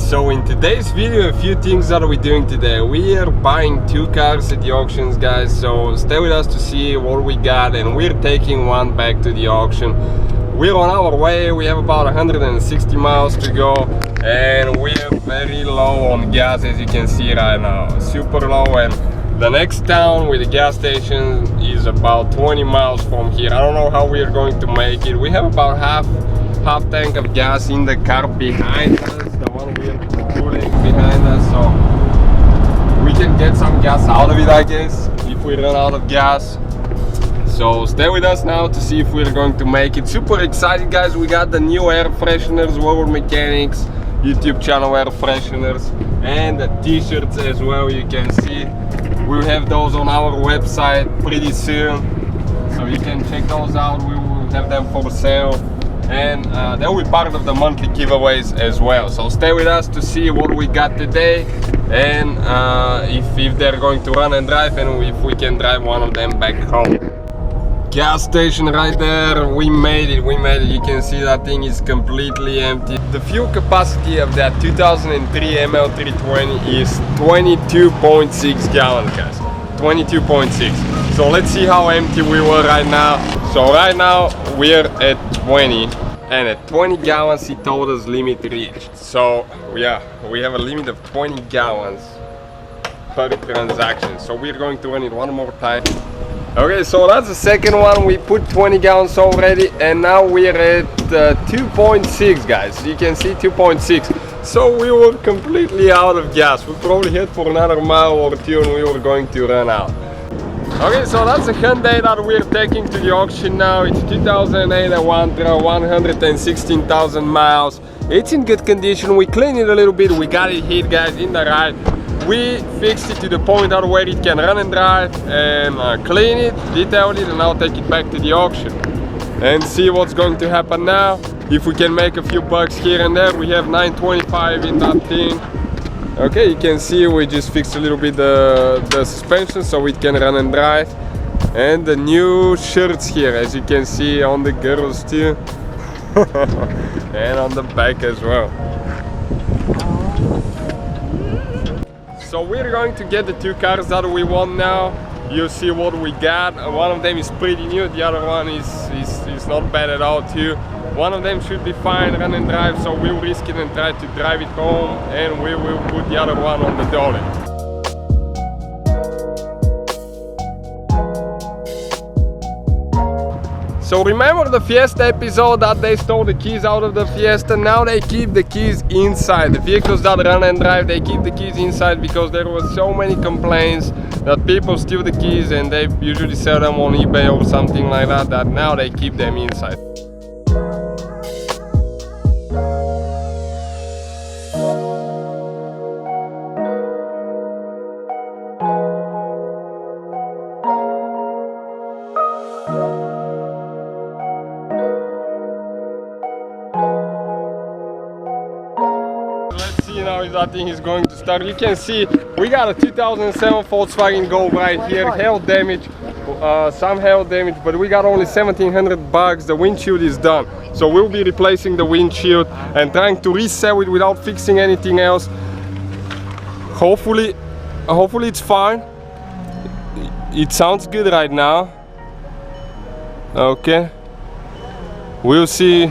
So in today's video, a few things that we're doing today. We are buying 2 cars at the auctions, guys, so stay with us to see what we got, and we're taking one back to the auction. We're on our way. We have about 160 miles to go, and we're very low on gas, as you can see right now, super low. And the next town with the gas station is about 20 miles from here. I don't know how we're going to make it. We have about half tank of gas in the car behind us, the one we're pulling behind us, so we can get some gas out of it, I guess, if we run out of gas. So stay with us now to see if we're going to make it. Super excited, guys. We got the new air fresheners, World Mechanics YouTube channel air fresheners, and the t-shirts as well. You can see we'll have those on our website pretty soon, so you can check those out. We will have them for sale, and they'll be part of the monthly giveaways as well. So stay with us to see what we got today, and if they're going to run and drive, and if we can drive one of them back home. Gas station right there. We made it. You can see that thing is completely empty. The fuel capacity of that 2003 ML320 is 22.6 gallons, guys. 22.6. So let's see how empty we were right now. So right now we're at 20, and at 20 gallons he told us limit reached. So yeah, we have a limit of 20 gallons per transaction. So we're going to run it one more time. Okay, so that's the second one. We put 20 gallons already, and now we're at 2.6, guys. You can see 2.6. So we were completely out of gas. We probably hit for another mile or two, and we were going to run out. Okay, so that's the Hyundai that we're taking to the auction now. It's 2008 Elantra, 116,000 miles. It's in good condition. We cleaned it a little bit. We got it hit, guys, in the ride. We fixed it to the point out where it can run and drive, and clean it, detail it, and I'll take it back to the auction and see what's going to happen now. If we can make a few bucks here and there. We have 925 in that thing. Okay, you can see we just fixed a little bit the suspension so it can run and drive, and the new shirts here, as you can see, on the girls too and on the back as well. So we're going to get the 2 cars that we want now. You'll see what we got. One of them is pretty new, the other one is not bad at all too. One of them should be fine, run and drive, so we'll risk it and try to drive it home, and we will put the other one on the dolly. So remember the Fiesta episode that they stole the keys out of the Fiesta? Now they keep the keys inside. The vehicles that run and drive, they keep the keys inside because there was so many complaints that people steal the keys, and they usually sell them on eBay or something like that, that now they keep them inside. Now that thing is going to start. You can see we got a 2007 Volkswagen Golf right here, hail damage, some hail damage, but we got only 1,700 bucks. The windshield is done, so we'll be replacing the windshield and trying to resell it without fixing anything else. Hopefully it's fine. It sounds good right now. Okay, we'll see.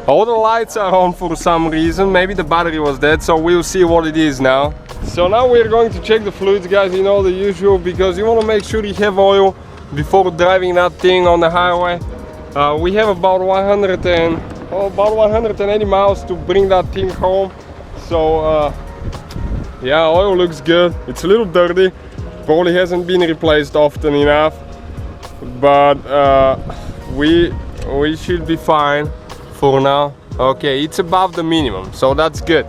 All the lights are on for some reason. Maybe the battery was dead, so we'll see what it is now. So now we're going to check the fluids, guys, you know, the usual, because you want to make sure you have oil before driving that thing on the highway. We have about 180 miles to bring that thing home. So yeah, oil looks good. It's a little dirty, probably hasn't been replaced often enough, but we should be fine for now. Okay, it's above the minimum, so that's good.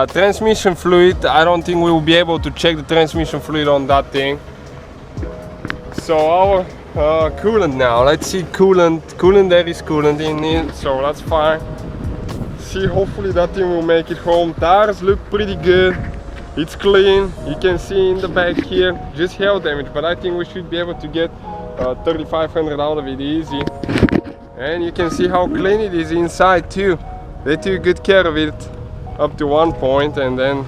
Transmission fluid, I don't think we will be able to check the transmission fluid on that thing. So our coolant now, let's see coolant, there is coolant in it, so that's fine. See, hopefully that thing will make it home. Tires look pretty good, it's clean. You can see in the back here, just hail damage, but I think we should be able to get 3,500 out of it easy. And you can see how clean it is inside too. They took good care of it. up to one point, and then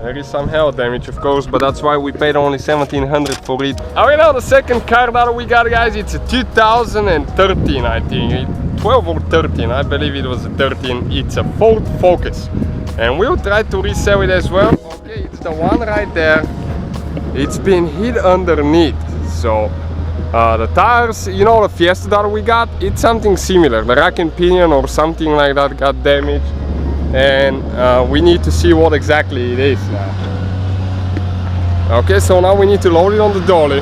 there is some hail damage, of course, but that's why we paid only 1,700 for it. Okay, now the second car that we got, guys, it's a 2013, I think, 12 or 13, I believe it was a 13. It's a Ford Focus, and we'll try to resell it as well. Okay, it's the one right there. It's been hit underneath, so the tires, you know, the Fiesta that we got, it's something similar. The rack and pinion or something like that got damaged, and we need to see what exactly it is now. Okay, so now we need to load it on the dolly.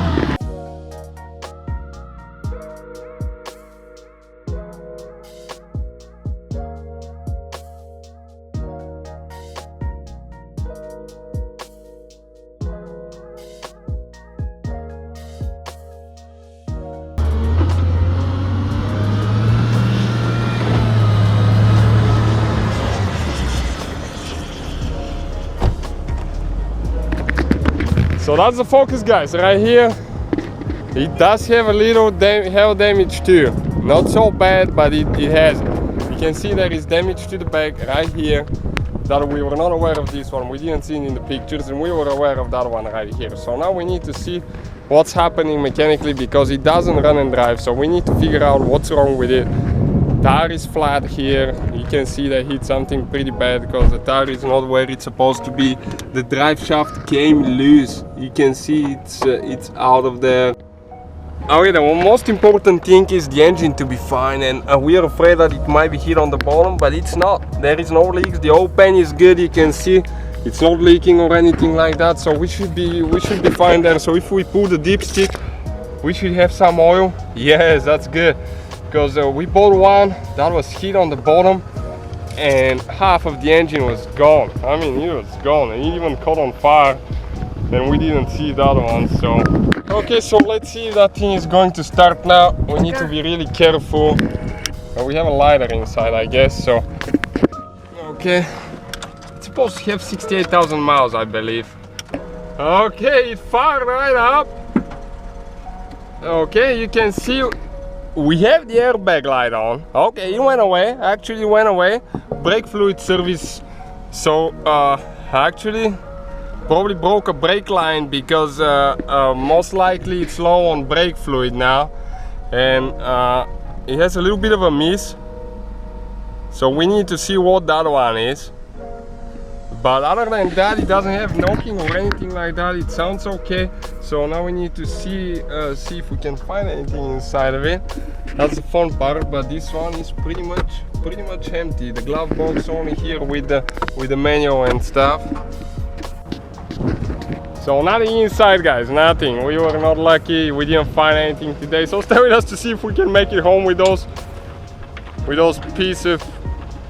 So that's the Focus, guys, right here. It does have a little hail damage too. Not so bad, but it has. You can see there is damage to the back right here. That we were not aware of this one. We didn't see it in the pictures, and we were aware of that one right here. So now we need to see what's happening mechanically, because it doesn't run and drive. So we need to figure out what's wrong with it. Tire is flat here. You can see they hit something pretty bad because the tire is not where it's supposed to be. The drive shaft came loose. You can see it's out of there. Okay, the most important thing is the engine to be fine, and we are afraid that it might be hit on the bottom, but it's not. There is no leaks. The oil pan is good. You can see it's not leaking or anything like that. So we should be fine there. So if we pull the dipstick, we should have some oil. Yes, that's good. Because we bought one that was hit on the bottom, and half of the engine was gone. I mean, it was gone, and it even caught on fire, and we didn't see that one. So okay, so let's see if that thing is going to start now. We need to be really careful. We have a lighter inside, I guess. So okay, it's supposed to have 68,000 miles, I believe. Okay, it fired right up. Okay, you can see we have the airbag light on. Okay, it went away. Actually went away. Brake fluid service. So actually probably broke a brake line, because most likely it's low on brake fluid now, and it has a little bit of a miss. So we need to see what that one is. But other than that, it doesn't have knocking or anything like that. It sounds okay. So now we need to see if we can find anything inside of it. That's the fun part. But this one is pretty much empty. The glove box only here with the manual and stuff. So nothing inside, guys. Nothing. We were not lucky. We didn't find anything today. So stay with us to see if we can make it home with those pieces of,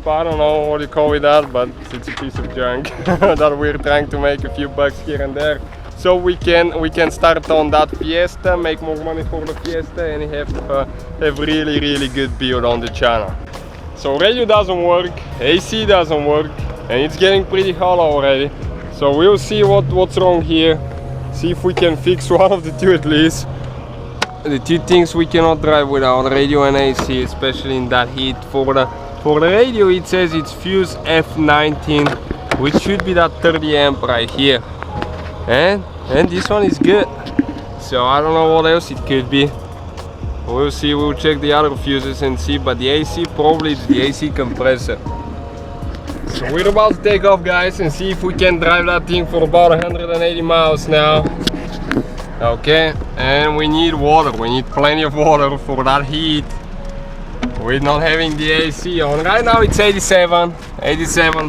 I don't know what you call it that, but it's a piece of junk that we're trying to make a few bucks here and there, so we can start on that Fiesta, make more money for the Fiesta, and have really good build on the channel. So radio doesn't work, AC doesn't work, and it's getting pretty hot already. So we'll see what's wrong here, see if we can fix one of the two at least. The two things we cannot drive without, radio and AC, especially in that heat. For the radio, it says it's fuse F19, which should be that 30 amp right here, and this one is good. So I don't know what else it could be. We'll see. We'll check the other fuses and see. But the AC, probably it's the AC compressor. So we're about to take off, guys, and see if we can drive that thing for about 180 miles now. Okay, and we need water. We need plenty of water for that heat. We're not having the AC on. Right now it's 87,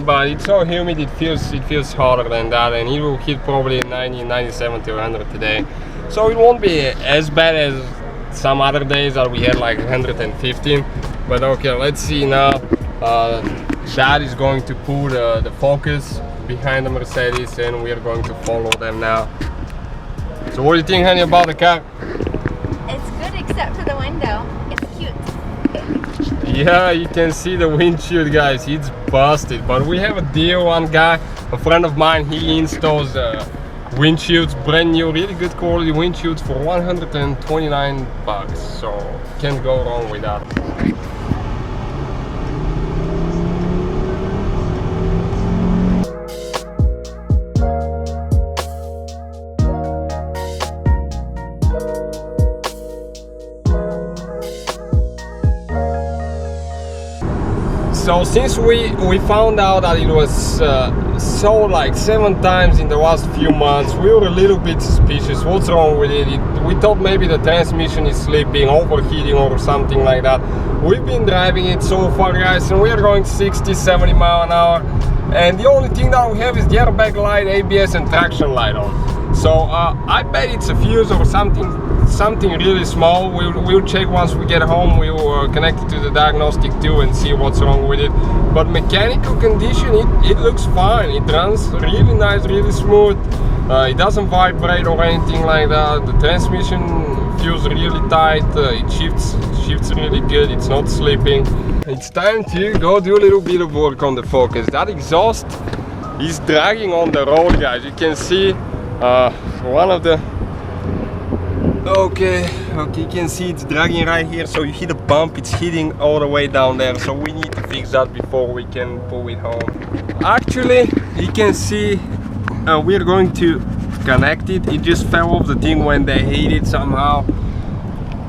but it's so humid, it feels hotter than that, and it will hit probably 90, 97 to 100 today. So it won't be as bad as some other days that we had like 115. But okay, let's see now. Dad is going to put the Focus behind the Mercedes, and we are going to follow them now. So what do you think, honey, about the car? It's good except for the window. It's cute. Yeah, you can see the windshield, guys, it's busted. But we have a deal. One guy, a friend of mine, he installs windshields, brand new, really good quality windshields for 129 bucks. So can't go wrong with that. since we found out that it was sold like 7 times in the last few months, we were a little bit suspicious. What's wrong with it? We thought maybe the transmission is slipping, overheating or something like that. We've been driving it so far, guys, and we are going 60-70 miles an hour, and the only thing that we have is the airbag light, ABS and traction light on. So I bet it's a fuse or something really small. We'll check once we get home. We'll connect it to the diagnostic too and see what's wrong with it. But mechanical condition, it looks fine. It runs really nice, really smooth. It doesn't vibrate or anything like that. The transmission feels really tight. It shifts really good. It's not slipping. It's time to go do a little bit of work on the focus. That exhaust is dragging on the road, guys. You can see one of the okay, you can see it's dragging right here. So you hit a bump, it's hitting all the way down there. So we need to fix that before we can pull it home. Actually, you can see we're going to connect it. It just fell off the thing when they hit it somehow.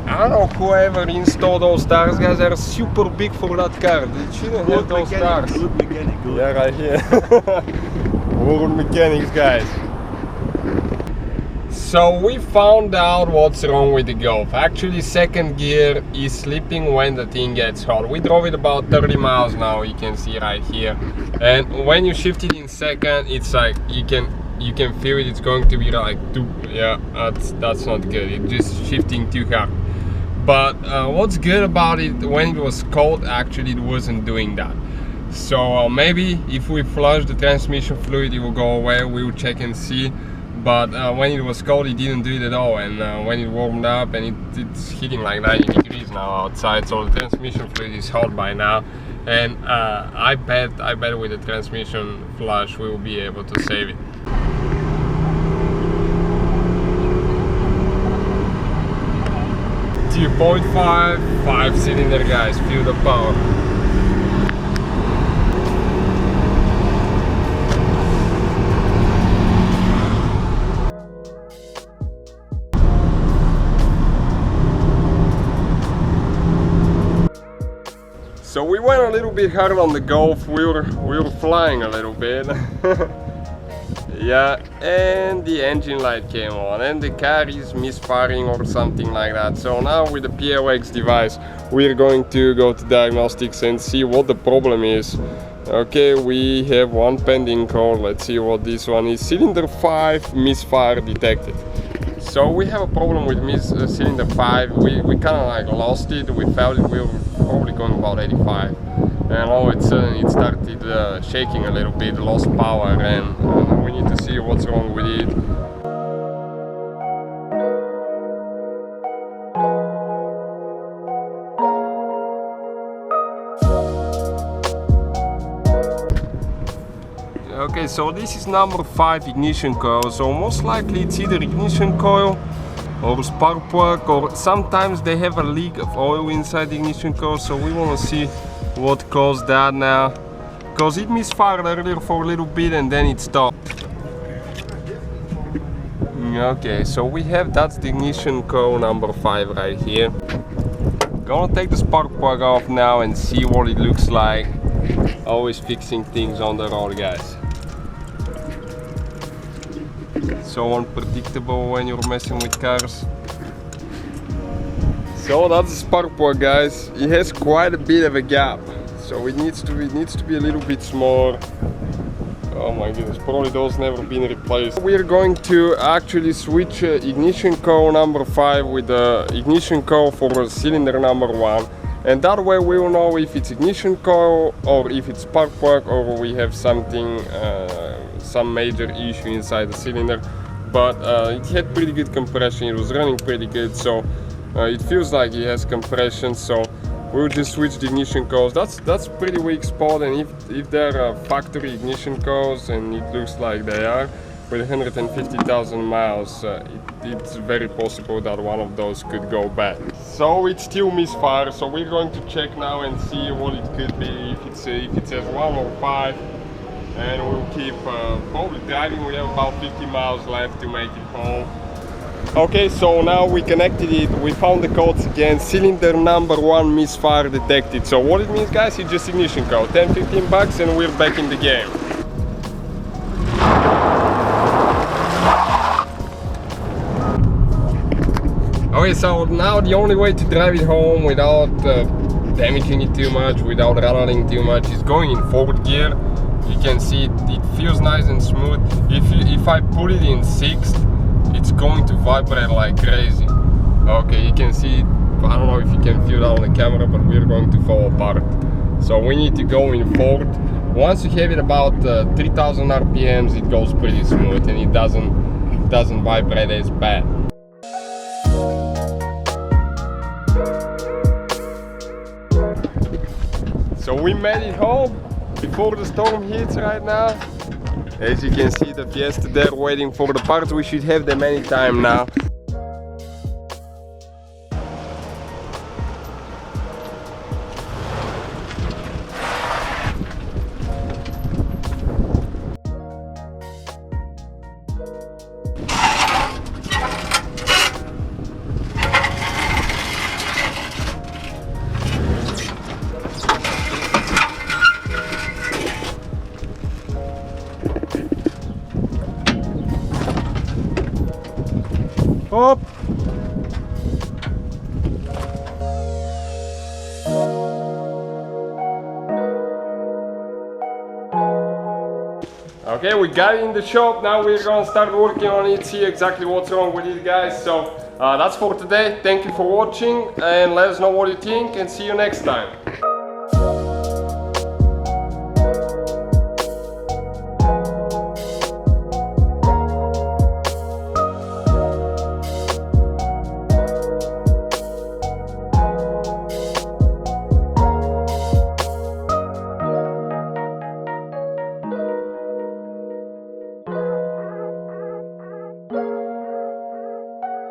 I don't know whoever installed those stars, guys. They're super big for that car. They shouldn't have those stars. Good mechanic. Yeah, right here. World mechanics, guys. So we found out what's wrong with the Golf. Actually, second gear is slipping when the thing gets hot. We drove it about 30 miles now, you can see right here. And when you shift it in second, it's like you can feel it. It's going to be like that's not good. It's just shifting too hard. But what's good about it, when it was cold, actually it wasn't doing that. So maybe if we flush the transmission fluid, it will go away. We will check and see. But when it was cold, it didn't do it at all. And when it warmed up, and it's hitting like 90 degrees now outside, so the transmission fluid is hot by now. And I bet with the transmission flush we will be able to save it. .5 5-cylinder, guys, feel the power. So we went a little bit hard on the Golf. We were flying a little bit. Yeah, and the engine light came on and the car is misfiring or something like that. So now with the PLX device we're going to go to diagnostics and see what the problem is. Okay, we have one pending call. Let's see what this one is. Cylinder 5 misfire detected. So we have a problem with cylinder 5. We kind of like lost it. We felt it. We were probably going about 85, and all of a sudden it started shaking a little bit, lost power, and we need to see what's wrong with it. Okay, so this is number 5 ignition coil. So most likely it's either ignition coil or spark plug, or sometimes they have a leak of oil inside the ignition coil. So we want to see what caused that now, because it misfired earlier for a little bit and then it stopped. Okay, so we have, that's the ignition coil number 5 right here. Gonna take the spark plug off now and see what it looks like. Always fixing things on the road, guys. So unpredictable when you're messing with cars. So that's the spark plug, guys. It has quite a bit of a gap, so it needs to be a little bit smaller. Oh my goodness, probably those never been replaced. We're going to actually switch ignition coil number 5 with the ignition coil for cylinder number 1, and that way we will know if it's ignition coil or if it's spark plug, or we have something, some major issue inside the cylinder. But it had pretty good compression. It was running pretty good, so it feels like it has compression. So we'll just switch the ignition coils. That's pretty weak spot, and if they're factory ignition coils, and it looks like they are, with 150,000 miles, it's very possible that one of those could go bad. So it's still misfire. So we're going to check now and see what it could be. If it says 1 or 5. And we'll keep probably driving. We have about 50 miles left to make it home. Okay, so now we connected it, we found the codes again. Cylinder number 1 misfire detected. So what it means, guys, it's just ignition code. 10-15 bucks and we're back in the game. Okay, so now the only way to drive it home without damaging it too much, without rattling too much, is going in 4th gear. You can see it feels nice and smooth. If I put it in 6th, it's going to vibrate like crazy. Okay, you can see it. I don't know if you can feel that on the camera, but we're going to fall apart. So we need to go in 4th. Once you have it about 3000 RPMs, it goes pretty smooth and it doesn't vibrate as bad. So we made it home before the storm hits right now. As you can see, the Fiesta there waiting for the parts. We should have them anytime now. Up. Okay, we got it in the shop. Now we're gonna start working on it, see exactly what's wrong with it, guys. So that's for today. Thank you for watching and let us know what you think and see you next time.